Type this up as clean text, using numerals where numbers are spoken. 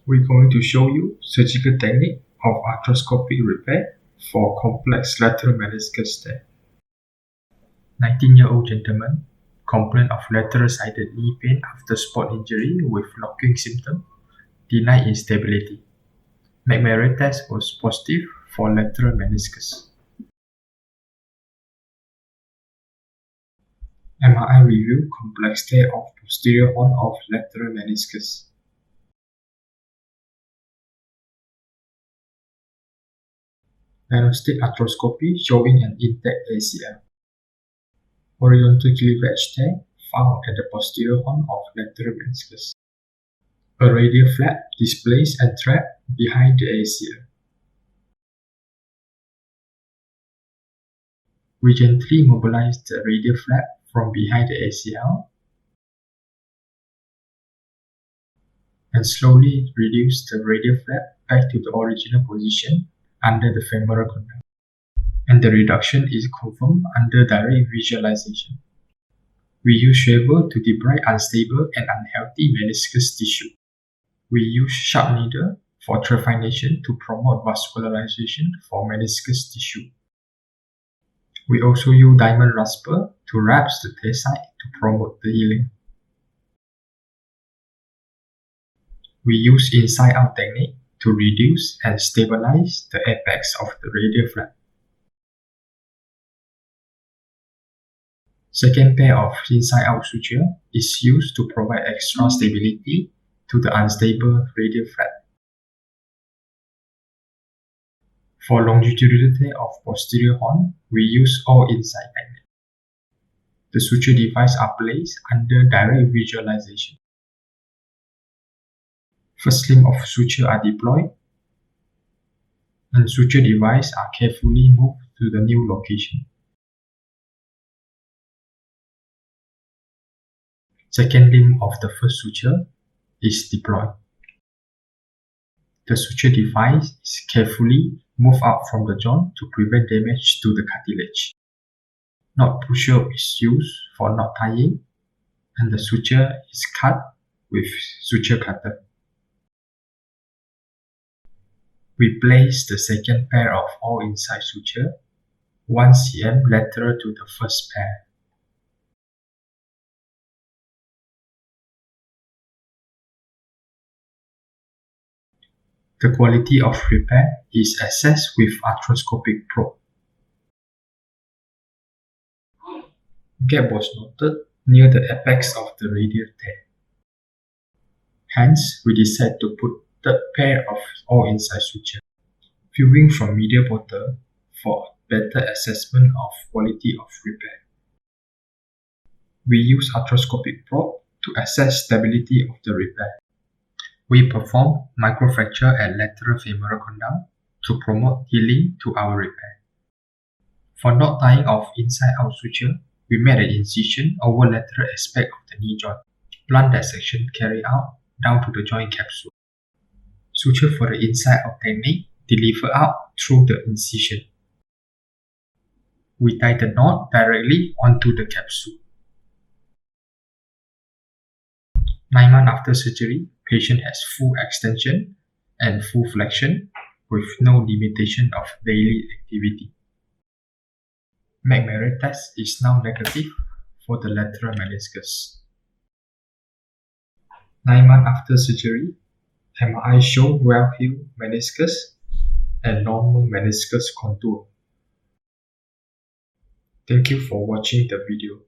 We're going to show you surgical technique of arthroscopic repair for complex lateral meniscus tear. 19-year-old gentleman complained of lateral-sided knee pain after sport injury with locking symptom, denied instability. McMurray test was positive for lateral meniscus. MRI review complex tear of posterior horn of lateral meniscus. Diagnostic arthroscopy showing an intact ACL. Horizontal cleavage tear found at the posterior horn of lateral meniscus. A radial flap displaced and trapped behind the ACL. We gently mobilize the radial flap from behind the ACL and slowly reduce the radial flap back to the original position under the femoral condyle. And the reduction is confirmed under direct visualization. We use shaver to debride unstable and unhealthy meniscus tissue. We use sharp needle for trephination to promote vascularization for meniscus tissue. We also use diamond rasper to wrap the tear site to promote the healing. We use inside-out technique to reduce and stabilize the apex of the radial flap. Second pair of inside-out suture is used to provide extra stability to the unstable radial flap. For longitudinal tear of posterior horn, we use all inside technique. The suture devices are placed under direct visualization. First limb of suture are deployed, and suture devices are carefully moved to the new location. Second limb of the first suture is deployed. The suture device is carefully moved out from the joint to prevent damage to the cartilage. Knot pusher is used for knot tying, and the suture is cut with suture cutter. We place the second pair of all inside suture 1 cm lateral to the first pair. The quality of repair is assessed with arthroscopic probe. Gap was noted near the apex of the radial tear. Hence, we decide to put third pair of all inside suture. Viewing from medial portal for better assessment of quality of repair. We use arthroscopic probe to assess stability of the repair. We perform microfracture at lateral femoral condyle to promote healing to our repair. For knot tying of inside-out suture, we made an incision over lateral aspect of the knee joint. Blunt dissection carried out down to the joint capsule. Suture for the inside-out technique deliver out through the incision. We tie the knot directly onto the capsule. 9 months after surgery, patient has full extension and full flexion with no limitation of daily activity. McMurray test is now negative for the lateral meniscus. 9 months after surgery, MRI show well-healed meniscus and normal meniscus contour. Thank you for watching the video.